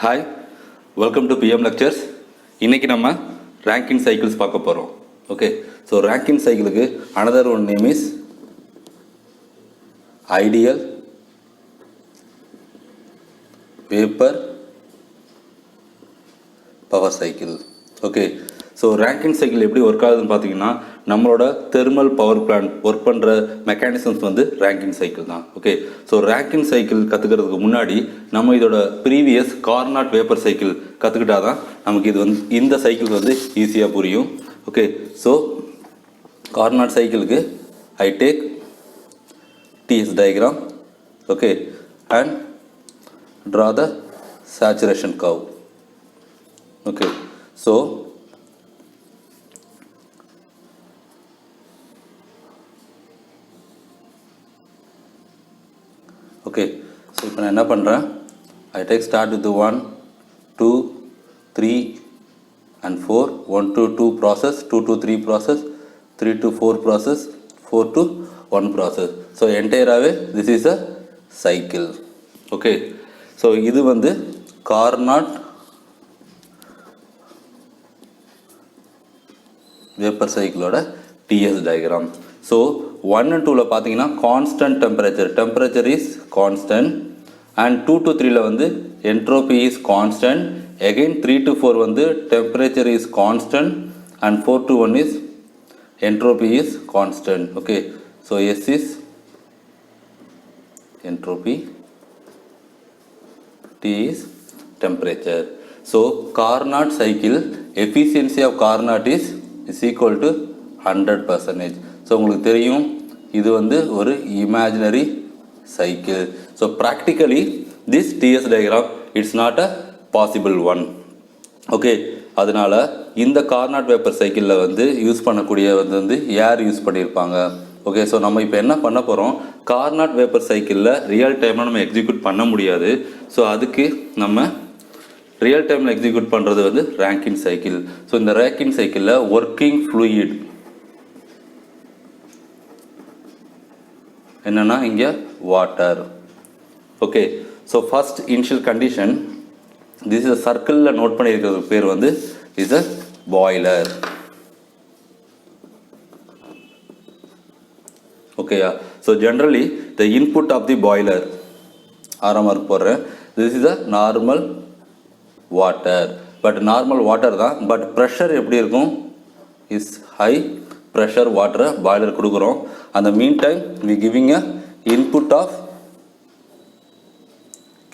Hi, welcome to PM lectures. இன்றைக்கி நம்ம Rankine cycles பார்க்க போகிறோம். ஓகே, ஸோ ரேங்கின் சைக்கிளுக்கு another one name is ideal vapour power cycle. Okay, so Rankine cycle எப்படி work ஆகுதுன்னு பார்த்தீங்கன்னா, நம்மளோட தெர்மல் பவர் பிளான்ட் ஒர்க் பண்ணுற மெக்கானிசம்ஸ் வந்து ரேங்கின் சைக்கிள் தான். ஓகே, ஸோ ரேங்கின் சைக்கிள் கற்றுக்கிறதுக்கு முன்னாடி நம்ம இதோட ப்ரீவியஸ் கார்னாட் வேப்பர் சைக்கிள் கற்றுக்கிட்டா தான் நமக்கு இது வந்து இந்த சைக்கிள் வந்து ஈஸியாக புரியும். ஓகே, ஸோ கார்னாட் சைக்கிளுக்கு I take TS diagram, okay, and draw the saturation curve. Okay, so இப்போ நான் என்ன பண்ணுறேன், I take start with the 1, 2, 3 and 4, 1 to 2 process, 2 to 3 process, 3 to 4 process, 4 to 1 process. So entire this is a cycle. Okay, so இது வந்து Carnot vapour சைக்கிளோட TS diagram. So 1 and 2ல பார்த்தீங்கன்னா constant temperature is constant, and 2 to 3ல வந்து entropy is constant, again 3 to 4 வந்து temperature is constant, and 4 to 1 is entropy is constant. Okay, so S is entropy, T is temperature. So Carnot cycle efficiency of Carnot is equal to 100%. So உங்களுக்கு தெரியும் இது வந்து ஒரு imaginary cycle. So practically this TS diagram it's not a possible one. Okay, அதனால இந்த Carnot vapour சைக்கிளில் வந்து use பண்ணக்கூடிய வந்து ஏர் யூஸ் பண்ணியிருப்பாங்க. ஓகே, ஸோ நம்ம இப்போ என்ன பண்ண போகிறோம், கார்னாட் வேப்பர் சைக்கிளில் ரியல் டைமில் நம்ம எக்ஸிக்யூட் பண்ண முடியாது. ஸோ அதுக்கு நம்ம ரியல் டைமில் எக்ஸிக்யூட் பண்ணுறது வந்து ரேங்கின் சைக்கிள். ஸோ இந்த ரேங்கின் சைக்கிளில் ஒர்க்கிங் ஃப்ளூயிட் என்னென்னா இங்கே water. Okay, so first initial condition, this is சர்க்கிளில் நோட் பண்ணியிருக்கிறது பேர் வந்து is a boiler. Okay, so generally the input of the boiler RMR போடுறேன், this is a normal water, but normal water தான், but pressure எப்படி இருக்கும், is high pressure water boiler கொடுக்குறோம். அந்த mean time we giving a input of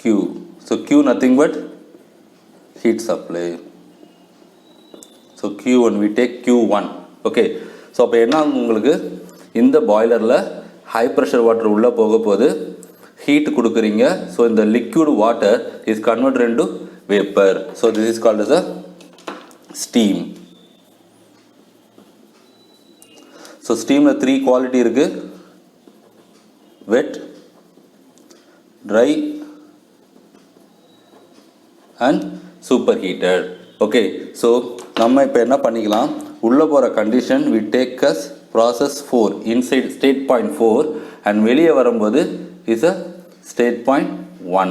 Q. So Q nothing but heat supply. So Q1 we take Q1. Okay, so அப்போ என்ன உங்களுக்கு இந்த பாய்லரில் high pressure water உள்ளே போக போது ஹீட் கொடுக்குறீங்க. ஸோ இந்த liquid water is converted into vapour. So this is called as a steam. So ஸ்டீமில் 3 குவாலிட்டி இருக்குது, wet, dry and superheated. Okay, so நம்ம இப்போ என்ன பண்ணிக்கலாம், உள்ளே போகிற condition we take as process 4 inside state point 4 and வெளியே வரும்போது is a state point 1.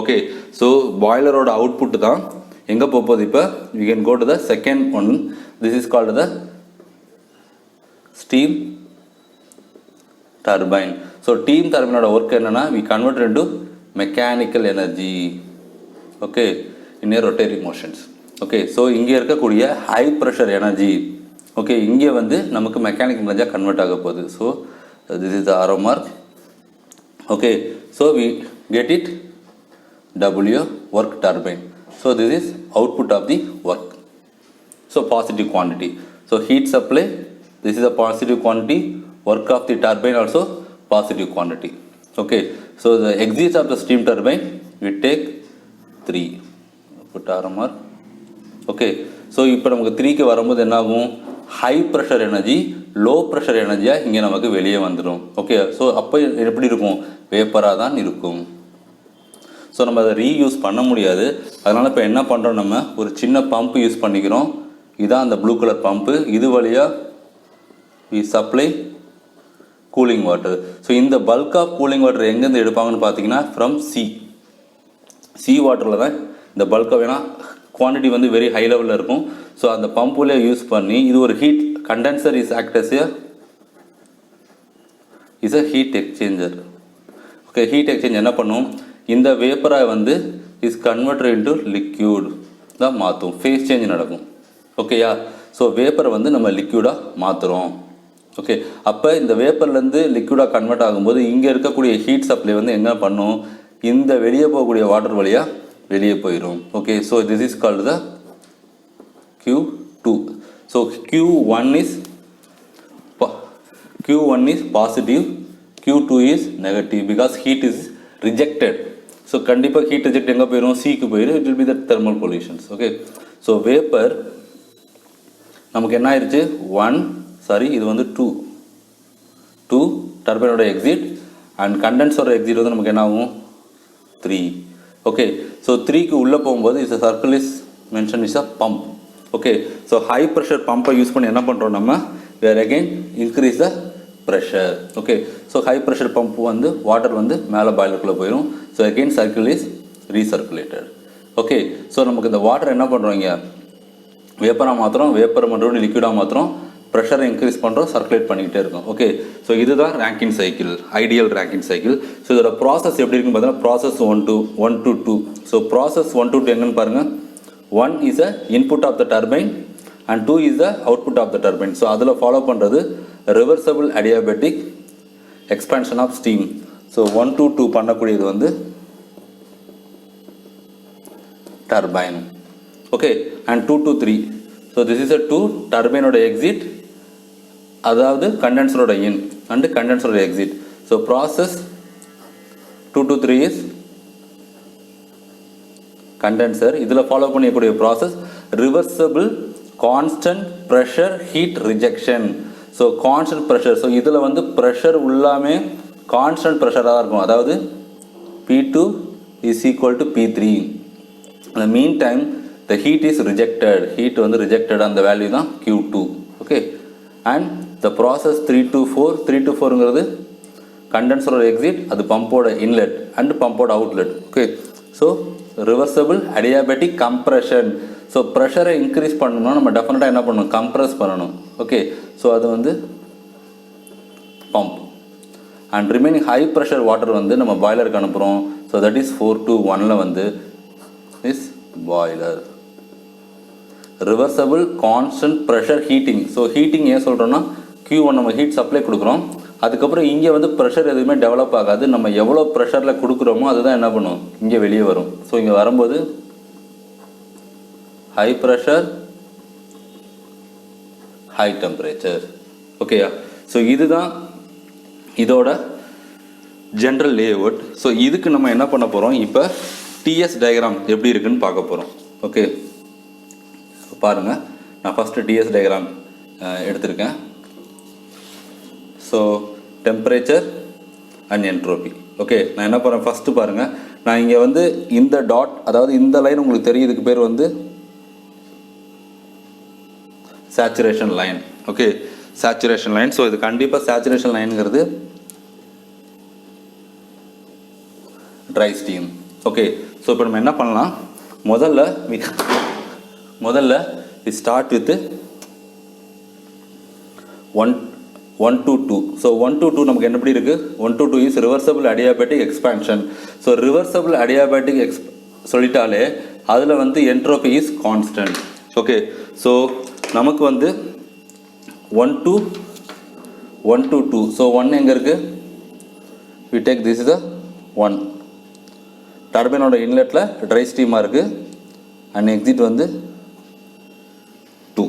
okay, so boiler ஓட அவுட்புட் தான் எங்கே போகுது. இப்போ we can go to the second one, this is called the steam turbine. so steam turbine ஓட work என்னன்னா, we convert into mechanical energy, okay, in a rotating motions. okay, so இங்கே இருக்கக்கூடிய high pressure energy, okay, இங்கே வந்து நமக்கு mechanical எனர்ஜியாக convert ஆக போகுது. So this is the arrow mark. Okay, so we get it W work turbine. So this is output of the work. So positive quantity. So heat supply, this is a positive quantity, work of the turbine also positive quantity. Okay, so the exit of the steam turbine we take 3. Put arrow mark. Okay, so இப்போ நமக்கு 3க்கு வரும்போது என்னாகும், high pressure energy low pressure எனர்ஜியாக இங்கே நமக்கு வெளியே வந்துடும். ஓகே, ஸோ அப்போ எப்படி இருக்கும், வேப்பராக தான் இருக்கும். ஸோ நம்ம அதை ரீயூஸ் பண்ண முடியாது. அதனால் இப்போ என்ன பண்ணுறோம், நம்ம ஒரு சின்ன பம்ப் யூஸ் பண்ணிக்கிறோம். இதுதான் அந்த ப்ளூ கலர் பம்ப்பு. இது வழியாக we supply cooling water. So இந்த பல்க் ஆஃப் கூலிங் வாட்டர் எங்கேருந்து எடுப்பாங்கன்னு பார்த்தீங்கன்னா ஃப்ரம் சி. சீ வாட்டரில் தான் இந்த பல்காக வேணா குவான்டிட்டி வந்து வெரி ஹை லெவலில் இருக்கும். ஸோ அந்த பம்புலேயே யூஸ் பண்ணி இது ஒரு heat condenser is act as a heat exchanger. Okay, heat exchange என்ன பண்ணும், இந்த வேப்பரை வந்து இஸ் கன்வெர்டட் இன்டு லிக்யூட் தான் மாற்றும், ஃபேஸ் சேஞ்ச் நடக்கும். ஓகேயா, ஸோ வேப்பரை வந்து நம்ம லிக்யூடாக மாற்றுறோம். ஓகே, அப்போ இந்த வேப்பர்லேருந்து லிக்யூடாக கன்வெர்ட் ஆகும்போது இங்கே இருக்கக்கூடிய ஹீட் சப்ளை வந்து என்ன பண்ணும், இந்த வெளியே போகக்கூடிய வாட்டர் வழியாக வெளியே போயிடும். Okay, so this is called the Q2. So Q1 is positive, Q2 is negative because heat is rejected. So கண்டிப்பாக ஹீட் ரிஜெக்ட் எங்கே போயிடும், சிக்கு போயிடும். It will be the thermal pollutions. Okay, so vapour நமக்கு என்ன ஆயிடுச்சு, இது வந்து 2 டர்பைனோட எக்ஸிட் அண்ட் கண்டென்சரோட எக்ஸிட் வந்து நமக்கு என்ன ஆகும் 3. ஓகே, ஸோ 3க்கு உள்ளே போகும்போது is a circle is mentioned is a pump. Okay, so high pressure Pamba use பண்ணி என்ன பண்ணுறோம் நம்ம, we are again increase the pressure. Okay, so high pressure pump வந்து வாட்டர் வந்து மேலே பாய்லருக்குள்ளே போயிடும். So again circle is recirculated. Okay, so நமக்கு இந்த வாட்டர் என்ன பண்ணுறோம், இங்கே வேப்பராக மாற்றுறோம், வேப்பரை மறுபடியும் லிக்விடாக மாற்றுறோம், ப்ரெஷரை இன்க்ரீஸ் பண்ணுறோம், சர்க்குலேட் பண்ணிக்கிட்டே இருக்கும். ஓகே, ஸோ இதுதான் ரேங்கின் சைக்கிள், ஐடியல் ரேங்கின் சைக்கிள். ஸோ இதோட ப்ராசஸ் எப்படி இருக்குன்னு பார்த்தீங்கன்னா, process 1 to 2. So process 1 to 2 எங்கன்னு பாருங்கள், 1 is a input of the turbine and 2 is the output of the turbine. So அதில் ஃபாலோ பண்ணுறது reversible adiabatic expansion of steam. So 1 to 2 பண்ணக்கூடியது வந்து turbine. Okay, and 2 to 3. So this is a 2 டர்பைனோட exit, அதாவது கண்டென்சரோட in and கண்டென்சரோட exit. So process 2 to 3 is condenser. இதில் follow பண்ணக்கூடிய process reversible constant pressure heat rejection. So constant pressure, so இதில் வந்து ப்ரெஷர் உள்ளாமே கான்ஸ்டன்ட் ப்ரெஷராக தான் இருக்கும், அதாவது P2 is equal to P3. In the meantime the heat is rejected, heat வந்து rejected, அந்த value தான் Q2. Okay, and the process 3 to 4ங்கிறது கண்டென்சரோட எக்ஸிட், அது பம்போட இன்லெட் அண்ட் பம்போட outlet. Okay, so reversible adiabatic compression. So ப்ரெஷரை increase பண்ணணும்னா நம்ம டெஃபினட்டாக என்ன பண்ணணும், கம்ப்ரெஸ் பண்ணணும். ஓகே, ஸோ அது வந்து pump and remaining high pressure water வந்து நம்ம பாய்லருக்கு அனுப்புகிறோம். ஸோ தட் இஸ் 4 to 1ல் வந்து is boiler. Reversible constant pressure heating. So heating ஏன் சொல்கிறோன்னா, Q1 நம்ம ஹீட் சப்ளை கொடுக்குறோம், அதுக்கப்புறம் இங்கே வந்து ப்ரெஷர் எதுவுமே டெவலப் ஆகாது, நம்ம எவ்வளோ ப்ரெஷரில் கொடுக்குறோமோ அதுதான் என்ன பண்ணும், இங்கே வெளியே வரும். ஸோ இங்கே வரும்போது ஹை ப்ரெஷர் ஹை டெம்பரேச்சர். ஓகேயா, ஸோ இதுதான் இதோட ஜென்ரல் லேஅவுட். ஸோ இதுக்கு நம்ம என்ன பண்ண போகிறோம், இப்போ டிஎஸ் டயக்ராம் எப்படி இருக்குன்னு பார்க்க போகிறோம். ஓகே, பாருங்கள், நான் ஃபஸ்ட்டு டிஎஸ் டயக்ராம் எடுத்திருக்கேன். So temperature and entropy. Okay, நான் என்ன பண்ணுறேன், ஃபஸ்ட்டு பாருங்கள், நான் இங்கே வந்து இந்த டாட், அதாவது இந்த லைன் உங்களுக்கு தெரியும், இதுக்கு பேர் வந்து saturation line. Okay, saturation line. So இது கண்டிப்பாக சேச்சுரேஷன் லைனுங்கிறது ட்ரை ஸ்டீம். ஓகே, ஸோ இப்போ நம்ம என்ன பண்ணலாம், முதல்ல we start with 1 to 2. So 1 to 2 நமக்கு என்ன எப்படி இருக்குது, 1 to 2 is reversible adiabatic expansion. So reversible adiabatic சொல்லிட்டாலே அதில் வந்து entropy is constant. Okay, so நமக்கு வந்து 1 to 2. ஸோ 1 எங்கே இருக்குது, we take this is the 1. டர்பைனோட இன்லெட்டில் try ஸ்டீமாக இருக்குது அண்ட் எக்ஸிட் வந்து 2.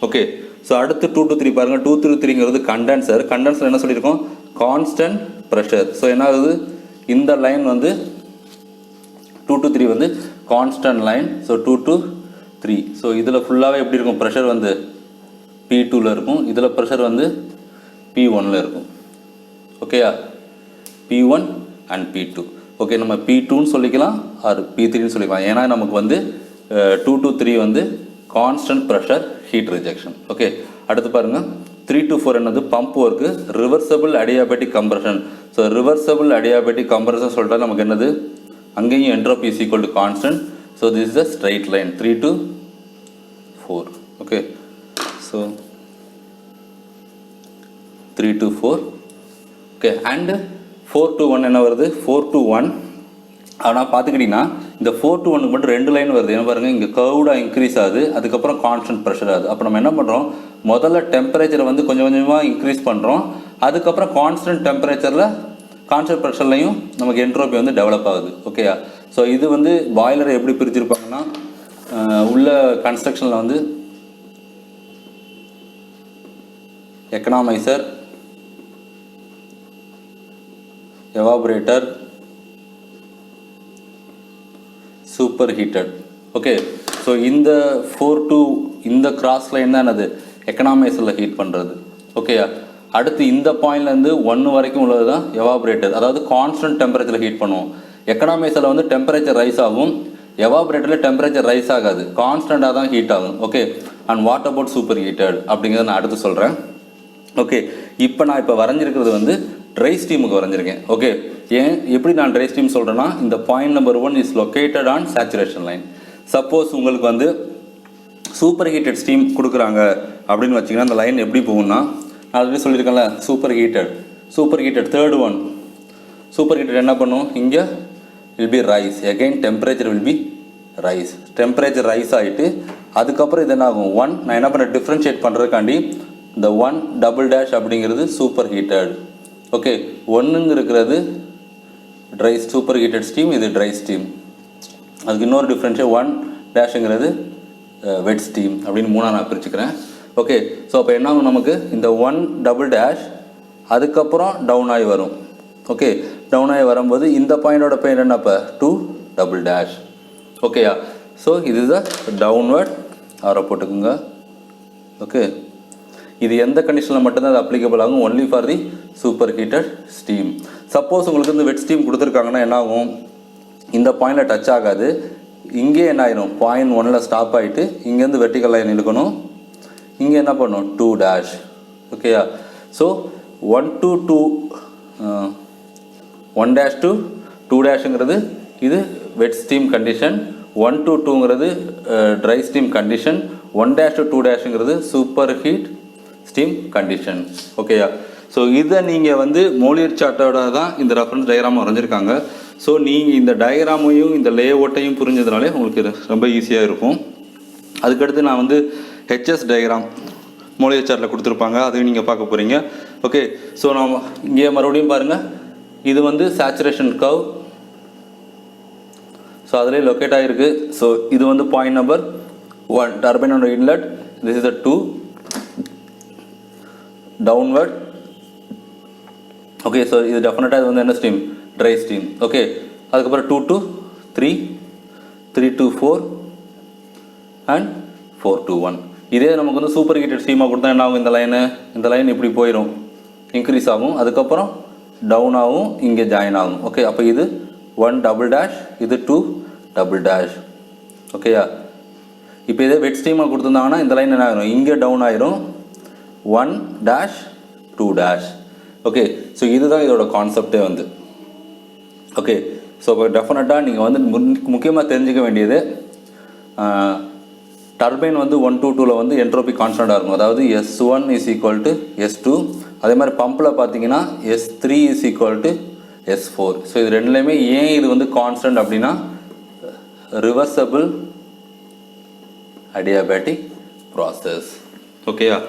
ஓகே, ஸோ அடுத்து 2 to 3 பாருங்கள். 2 to 3ங்கிறது கண்டென்சர். கண்டென்சர் என்ன சொல்லியிருக்கோம், கான்ஸ்டன்ட் ப்ரெஷர். ஸோ என்ன ஆகுது, இந்த லைன் வந்து 2 to 3 வந்து constant line. So 2 to 3. So இதில் ஃபுல்லாகவே எப்படி இருக்கும், ப்ரெஷர் வந்து P2ல் இருக்கும், இதில் ப்ரெஷர் வந்து P1ல் இருக்கும். ஓகேயா, P1 அண்ட் P2. ஓகே, நம்ம P2ன்னு சொல்லிக்கலாம் ஆர் P3ன்னு சொல்லிக்கலாம், ஏன்னா நமக்கு வந்து 2 to 3 வந்து constant pressure heat rejection. Okay, அடுத்து பாருங்கள், 3 to 4 என்னது, pump work, reversible adiabatic compression. So reversible adiabatic compression சொல்லிட்டா நமக்கு என்னது, அங்கேயும் entropy is equal to constant. So this is a straight line 3 to 4. Okay, so 3 to 4. Okay, and 4 to 1 என்ன வருது? 4 to 1. ஆனால் பார்த்துக்கிட்டிங்கன்னா இந்த 4 to 1 மட்டும் 2 லைன் வருது. என்ன பாருங்கள், இங்கே கர்வ்டாக இன்க்ரீஸ் ஆகுது, அதுக்கப்புறம் கான்ஸ்டன்ட் ப்ரெஷர் ஆகுது. அப்போ நம்ம என்ன பண்ணுறோம், முதல்ல டெம்பரேச்சரை வந்து கொஞ்சம் கொஞ்சமாக இன்க்ரீஸ் பண்ணுறோம், அதுக்கப்புறம் கான்ஸ்டன்ட் டெம்பரேச்சரில் கான்ஸ்டன்ட் ப்ரெஷர்லையும் நமக்கு என்ட்ரோபி வந்து டெவலப் ஆகுது. ஓகேயா? ஸோ இது வந்து பாய்லரை எப்படி பிரிச்சிருப்பாங்கன்னா, உள்ள கன்ஸ்ட்ரக்ஷனில் வந்து economiser, evaporator, super heated. Okay, so இந்த 4 to இந்த கிராஸ் லைன் தான் என்னது, எக்கனாமைசரில் ஹீட் பண்ணுறது. ஓகேயா? அடுத்து இந்த பாயிண்ட்லேருந்து 1 வரைக்கும் உள்ளது தான் எவாபரேட்டர், அதாவது கான்ஸ்டன்ட் டெம்பரேச்சரில் ஹீட் பண்ணுவோம். எக்கனாமைசரில் வந்து டெம்பரேச்சர் ரைஸ் ஆகும், எவாபரேட்டரில் டெம்பரேச்சர் ரைஸ் ஆகாது, கான்ஸ்டண்ட்டாக தான் ஹீட் ஆகும். Okay, and what about super heated அப்படிங்கிறத நான் அடுத்து சொல்கிறேன். ஓகே, இப்போ நான் வரைஞ்சிருக்கிறது வந்து ட்ரை ஸ்டீமுக்கு வரைஞ்சிருக்கேன். ஓகே, ஏன் எப்படி நான் ட்ரை ஸ்டீம் சொல்கிறேன்னா, இந்த point number 1 is located on saturation line. Suppose உங்களுக்கு வந்து சூப்பர் ஹீட்டட் ஸ்டீம் கொடுக்குறாங்க அப்படின்னு வச்சிங்கன்னா, அந்த லைன் எப்படி போகும்னா, நான் ஆல்ரெடி சொல்லியிருக்கேன்ல, superheated third one superheated என்ன பண்ணும், இங்கே will be rise, again temperature will be rise, temperature rise ஆகிட்டு அதுக்கப்புறம் இது என்ன ஆகும், 1 நான் என்ன பண்ணுறேன், டிஃப்ரென்ஷியேட் பண்ணுறதுக்காண்டி இந்த 1 டபுள் டேஷ் அப்படிங்கிறது சூப்பர் ஹீட்டட். ஓகே, 1ங்க இருக்கிறது ட்ரை சூப்பர் ஹீட்டட் ஸ்டீம், இது ட்ரை ஸ்டீம். அதுக்கு இன்னொரு டிஃப்ரென்ஷியேட் 1 டேஷுங்கிறது வெட் ஸ்டீம் அப்படின்னு 3ஆக நான் பிரிச்சுக்கிறேன். ஓகே, ஸோ அப்போ என்ன ஆகும், நமக்கு இந்த 1 டபுள் டேஷ் அதுக்கப்புறம் டவுன் ஆகி வரும். ஓகே, டவுன் ஆகி வரும்போது இந்த பாயிண்டோட பாயிண்ட் என்ன, இப்போ 2 டபுள் டேஷ். ஓகேயா? ஸோ இது தான் டவுன்வர்ட் ஆரோ போட்டுக்குங்க. ஓகே, இது எந்த கண்டிஷனில் மட்டும்தான் அது அப்ளிகபிள் ஆகும், only for the super heated steam. Suppose உங்களுக்கு வந்து வெட் ஸ்டீம் கொடுத்துருக்காங்கன்னா என்ன ஆகும், இந்த பாயிண்டில் டச் ஆகாது, இங்கே என்ன ஆயிரும், பாயிண்ட் 1ல் ஸ்டாப் ஆகிட்டு இங்கேருந்து வெர்டிக்கல் லைன் இழுக்கணும், இங்கே என்ன பண்ணும் 2 டேஷ். ஓகேயா? ஸோ 1 to 2 1 டேஷ் to 2 டேஷுங்கிறது இது வெட் ஸ்டீம் கண்டிஷன், 1 to 2ங்கிறது dry steam condition, 1 dash to 2 டேஷுங்கிறது சூப்பர் ஹீட் ஸ்டீம் கண்டிஷன். ஓகேயா? ஸோ இதை நீங்கள் வந்து மோலியர் சார்ட்டோட தான் இந்த ரெஃபரன்ஸ் டயக்ராம் வரைஞ்சிருக்காங்க. ஸோ நீங்கள் இந்த டயக்ராமையும் இந்த லேஅவுட்டையும் புரிஞ்சதுனாலே உங்களுக்கு ரொம்ப ஈஸியாக இருக்கும். அதுக்கடுத்து நான் வந்து ஹெச்எஸ் டயக்ராம் மோலியர் சார்ட்டில் கொடுத்துருப்பாங்க, அதையும் நீங்கள் பார்க்க போகிறீங்க. ஓகே, ஸோ நான் இங்கே மறுபடியும் பாருங்கள், இது வந்து சேச்சுரேஷன் கர்வ், ஸோ அதிலே லொக்கேட் ஆகிருக்கு. ஸோ இது வந்து பாயிண்ட் நம்பர் 1 டர்பைனோட inlet, this is the 2 downward. Okay, so இது டெஃபினட்டாக இது வந்து என்ன ஸ்டீம், ட்ரை ஸ்டீம். ஓகே, அதுக்கப்புறம் 2 to 3, 3 to 4 அண்ட் 4 to 1. இதே நமக்கு வந்து சூப்பர் ஹீட்டட் ஸ்டீமாக கொடுத்தா என்ன ஆகும், இந்த லைன் இப்படி போயிடும், இன்க்ரீஸ் ஆகும், அதுக்கப்புறம் டவுன் ஆகும், இங்கே ஜாயின் ஆகும். ஓகே, அப்போ இது 1 டபுள் டேஷ், இது 2 டபுள் டேஷ். ஓகேயா? இப்போ இதே வெட் ஸ்டீமாக கொடுத்துருந்தாங்கன்னா இந்த லைன் என்ன ஆகிரும், இங்கே டவுன் ஆயிரும், 1 டேஷ் 2 டேஷ். ஓகே, ஸோ இதுதான் இதோட கான்செப்டே வந்து. ஓகே, ஸோ இப்போ டெஃபினட்டாக நீங்கள் வந்து முக்கியமாக தெரிஞ்சுக்க வேண்டியது, டர்பைன் வந்து 1 to 2ல் வந்து என்ட்ரோபி கான்ஸ்டண்ட்டாக இருக்கும், அதாவது S1 is equal to S2. அதே மாதிரி பம்பில் பார்த்தீங்கன்னா S3 is equal to S4. So இது ரெண்டுலேயுமே ஏன் இது வந்து கான்ஸ்டன்ட் அப்படின்னா, ரிவர்சபிள் அடியாபேட்டிக் ப்ராசஸ். ஓகேயா?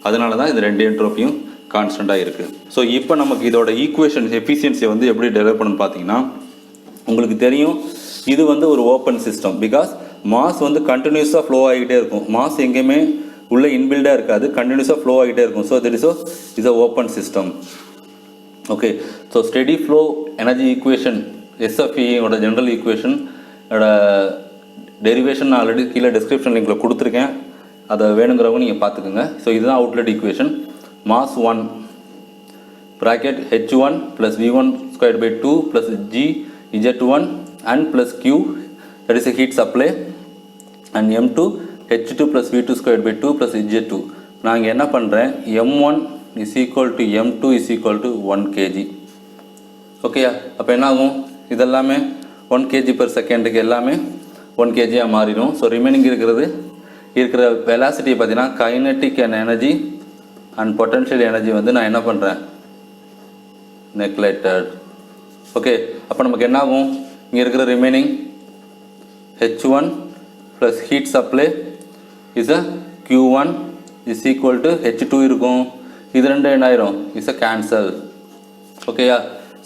அதனால தான் இது 2 என்ட்ரோப்பியும் கான்ஸ்டண்ட்டாக இருக்குது. ஸோ இப்போ நமக்கு இதோட ஈக்குவேஷன் எஃபிஷியன்சியை வந்து எப்படி டெவலப் பண்ணணும்னு பார்த்தீங்கன்னா, உங்களுக்கு தெரியும் இது வந்து ஒரு ஓப்பன் சிஸ்டம், பிகாஸ் மாஸ் வந்து கண்டினியூஸாக ஃப்ளோ ஆகிட்டே இருக்கும், மாஸ் எங்கேயுமே உள்ளே இன்பில்டாக இருக்காது, கண்டினியூஸாக ஃப்ளோ ஆகிட்டே இருக்கும். So that is a open system. Okay, so steady flow energy equation SFEE general equation derivation நான் ஆல்ரெடி கீழே டிஸ்கிரிப்ஷன் லிங்கில் கொடுத்துருக்கேன், அதை வேணுங்கிறவங்க நீங்கள் பார்த்துக்குங்க. ஸோ இதுதான் outlet equation. Mass 1 bracket H1 + V1 squared by 2 + G Z1 and plus Q, that is a heat supply, and M2 H2 + V2 squared by 2 + Z2. நான் இங்கே என்ன பண்ணுறேன், M1 is equal to M2 is equal to 1 kg. ஓகேயா? அப்போ என்ன ஆகும், இதெல்லாமே 1 kg/s எல்லாமே 1 kg மாறிடும். ஸோ ரிமைனிங் இருக்கிற வெலாசிட்டியை பார்த்தீங்கன்னா kinetic and energy and potential energy வந்து நான் என்ன பண்ணுறேன், நெக்லெக்டட். ஓகே, அப்போ நமக்கு என்ன ஆகும், இங்கே இருக்கிற remaining H1 plus heat supply is a Q1 is equal to H2 இருக்கும். இது ரெண்டு என்ன ஆயிரும், இஸ் அ கேன்சல். ஓகேயா,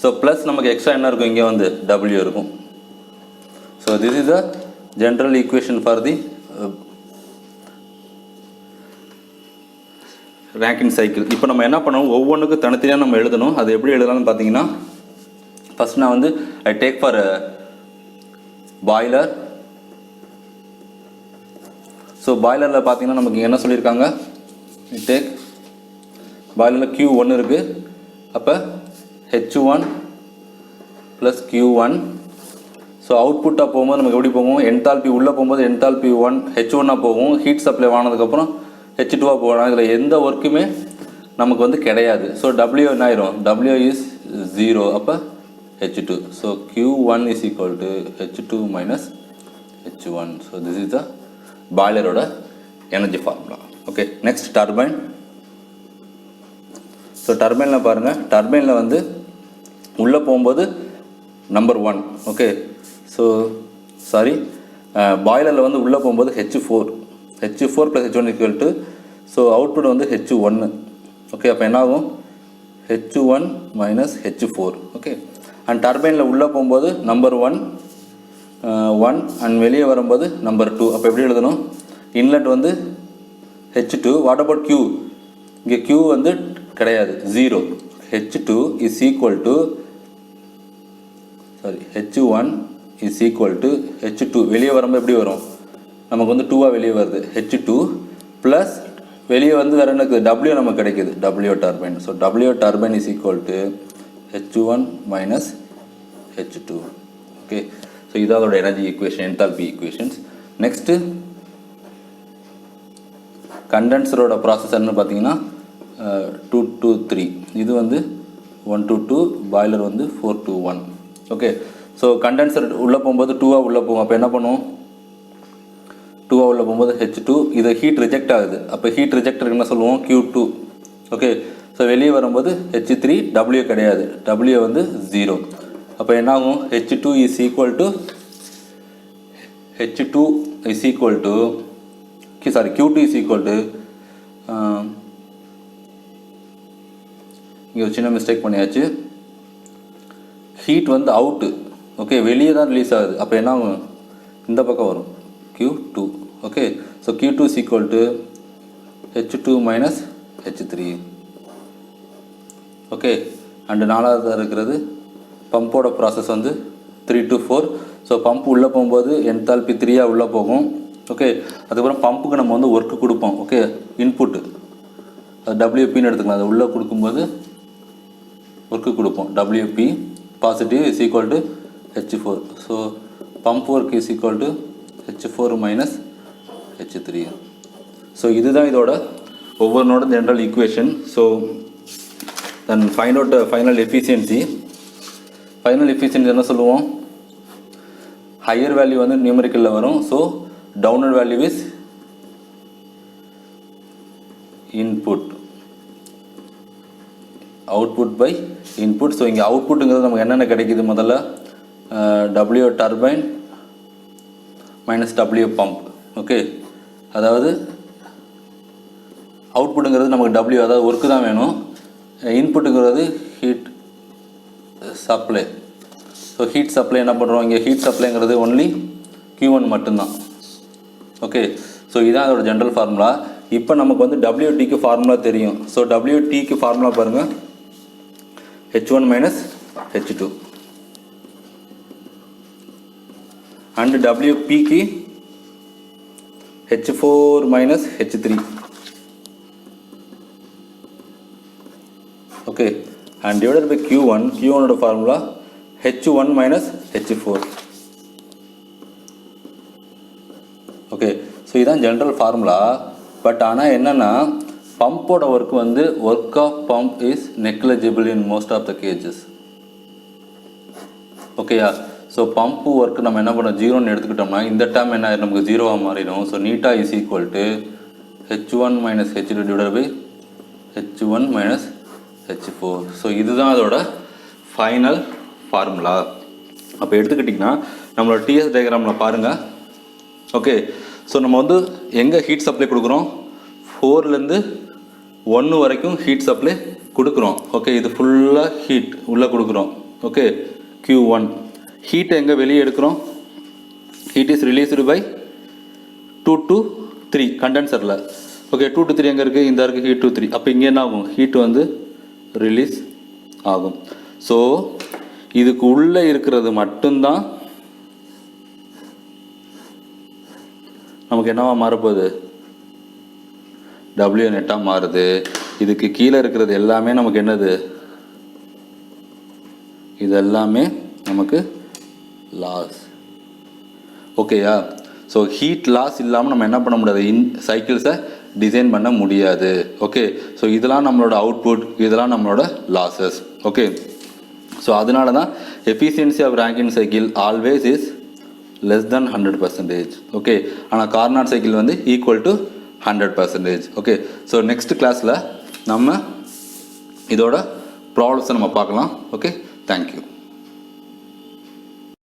ஸோ ப்ளஸ் நமக்கு எக்ஸ்ட்ரா என்ன இருக்கும், இங்கே வந்து W இருக்கும். So this is a general equation for the ரேங்கின் cycle. இப்போ நம்ம என்ன பண்ணணும், ஒவ்வொன்றுக்கும் தனித்தனியாக நம்ம எழுதணும். அது எப்படி எழுதலாம்னு பார்த்தீங்கன்னா, ஃபஸ்ட் நான் வந்து I take for boiler. So பாய்லரில் பார்த்தீங்கன்னா நமக்கு என்ன சொல்லியிருக்காங்க, டேக் பாய்லரில் Q1 இருக்குது. அப்போ H1 ப்ளஸ் Q1. ஸோ அவுட்புட்டாக போகும்போது நமக்கு எப்படி போகும், என்தால்பி உள்ளே போகும்போது என்தால்பி 1 H1 போகும். ஹீட் சப்ளை ஆனதுக்கப்புறம் H2 போகலாம். இதில் எந்த ஒர்க்குமே நமக்கு வந்து கிடையாது. ஸோ W என்ன ஆயிரும், W இஸ் 0. அப்போ H2. So Q1 is equal to H2 minus H1. So this is the பாய்லரோட energy formula. Okay, next turbine. So டர்பைனில் பாருங்கள், டர்பைனில் வந்து உள்ளே போகும்போது நம்பர் 1. ஓகே, ஸோ சாரி, பாய்லரில் வந்து உள்ளே போகும்போது H4 plus H1 equal to, so output வந்து H1. ஓகே, அப்போ என்ன ஆகும், H1 minus H4. Okay, and டர்பைனில் உள்ளே போகும்போது நம்பர் 1 அண்ட் வெளியே வரும்போது நம்பர் 2. அப்போ எப்படி எழுதணும், இன்லெட் வந்து H2. வாட் அபவுட் Q, இங்கே Q வந்து கிடையாது, 0. H2 is equal to, sorry, H1 is equal to H2. வெளியே வரும்போது எப்படி வரும், நமக்கு வந்து 2 வெளியே வருது, H2 ப்ளஸ் வெளியே வந்து வேறு என்ன இருக்குது, W நமக்கு கிடைக்கிது, W turbine. So W turbine is equal to H1 minus H2. Okay, so இது அதோட energy equation, enthalpy equations. Next கண்டென்சரோட ப்ராசஸர்னு பார்த்தீங்கன்னா 2 to 3. இது வந்து 1 to 2, பாய்லர் வந்து 4 to 1. ஓகே, ஸோ கண்டென்சர் உள்ளே போகும்போது 2 உள்ளே போகும். அப்போ என்ன பண்ணுவோம், 2 உள்ள போகும்போது H2. இது ஹீட் ரிஜெக்ட் ஆகுது. அப்போ ஹீட் ரிஜெக்டருக்கு என்ன சொல்லுவோம், Q2. ஓகே, ஸோ வெளியே வரும்போது H3, W கிடையாது, W வந்து 0. அப்போ என்ன ஆகும், H2 is equal to Q2 is equal to, இங்கே ஒரு சின்ன மிஸ்டேக் பண்ணியாச்சு, ஹீட் வந்து அவுட்டு. ஓகே, வெளியே தான் ரிலீஸ் ஆகுது. அப்போ என்ன ஆகும், இந்த பக்கம் வரும், Q2. Okay, so Q2 is equal to H2 minus H3. Okay, and நாலாவது இருக்கிறது பம்போட ப்ராசஸ் வந்து 3 to 4. ஸோ பம்ப் உள்ளே போகும்போது என்தால்பி 3 உள்ளே போகும். ஓகே, அதுக்கப்புறம் பம்புக்கு நம்ம வந்து ஒர்க்கு கொடுப்போம். ஓகே, இன்புட்டு அது WPன்னு எடுத்துக்கலாம். அது உள்ளே கொடுக்கும்போது ஒர்க்கு கொடுப்போம், WP positive is equal to H4. So pump work is equal to H4 minus H3. So இதுதான் இதோட ஒவ்வொருனோட general equation. So then find out final efficiency. என்ன சொல்லுவோம், ஹையர் வேல்யூ வந்து நியூமரிக்கலில் வரும். So downward value is input, output by input. So இங்கே அவுட்புட்டுங்கிறது நமக்கு என்னென்ன கிடைக்கிது, முதல்ல W turbine minus W pump. Okay, அதாவது அவுட்புட்டுங்கிறது நமக்கு W, அதாவது ஒர்க்கு தான் வேணும். இன்புட்டுங்கிறது heat supply. So heat supply என்ன பண்ணுறோம், இங்கே ஹீட் சப்ளைங்கிறது ஒன்லி Q1 மட்டும்தான். ஓகே, ஸோ இதுதான் அதோட ஜென்ரல் ஃபார்முலா. இப்போ நமக்கு வந்து WTக்கு ஃபார்முலா தெரியும். ஸோ WTக்கு ஃபார்முலா பாருங்கள், H1 மைனஸ் H2 அண்ட் WPக்கு H4 minus H3. Okay, and divided by Q1 oda formula H1 minus H4. Okay, so this is general formula, but ana enna pump oda work vandu work of pump is negligible in most of the cases. Okay, yeah. So pump work நம்ம என்ன பண்ணோம், ஜீரோன்னு எடுத்துக்கிட்டோம்னா இந்த term என்ன நமக்கு ஜீரோவாக மாறிடும். So eta is equal to H1 minus H2 divide by H1 minus H4. ஸோ இதுதான் அதோட ஃபைனல் ஃபார்முலா. அப்போ எடுத்துக்கிட்டிங்கன்னா நம்மளோட டிஎஸ் டயக்ராமில் பாருங்கள். ஓகே, ஸோ நம்ம வந்து எங்கே ஹீட் சப்ளை கொடுக்குறோம், 4லேருந்து 1 வரைக்கும் ஹீட் சப்ளை கொடுக்குறோம். ஓகே, இது ஃபுல்லாக ஹீட் உள்ளே கொடுக்குறோம். ஓகே, Q1 ஹீட்டை எங்கே வெளியே எடுக்கிறோம், heat is released by 2 to 3 கண்டென்சரில். ஓகே, 2 to 3 எங்கே இருக்குது, இந்த இருக்குது ஹீட் 2 3. அப்போ இங்கே என்ன ஆகும், ஹீட் வந்து ரிலீஸ் ஆகும். ஸோ இதுக்கு உள்ளே இருக்கிறது மட்டும்தான் நமக்கு என்னவா மாறப்போகுது, W நெட்டாக மாறுது. இதுக்கு கீழே இருக்கிறது எல்லாமே நமக்கு என்னது, இது எல்லாமே நமக்கு லாஸ். ஓகேயா, ஸோ ஹீட் லாஸ் இல்லாமல் நம்ம என்ன பண்ண முடியாது, சைக்கிள்ஸை டிசைன் பண்ண முடியாது. ஓகே, ஸோ இதெல்லாம் நம்மளோட அவுட்புட், இதெல்லாம் நம்மளோட லாஸஸ். ஓகே, ஸோ அதனால தான் efficiency of Rankine cycle always is less than 100%. Okay, ஆனால் கார்னாட் சைக்கிள் வந்து equal to 100%. Okay, so next கிளாஸில் நம்ம இதோட ப்ராப்ளம்ஸை நம்ம பார்க்கலாம். Okay, thank you.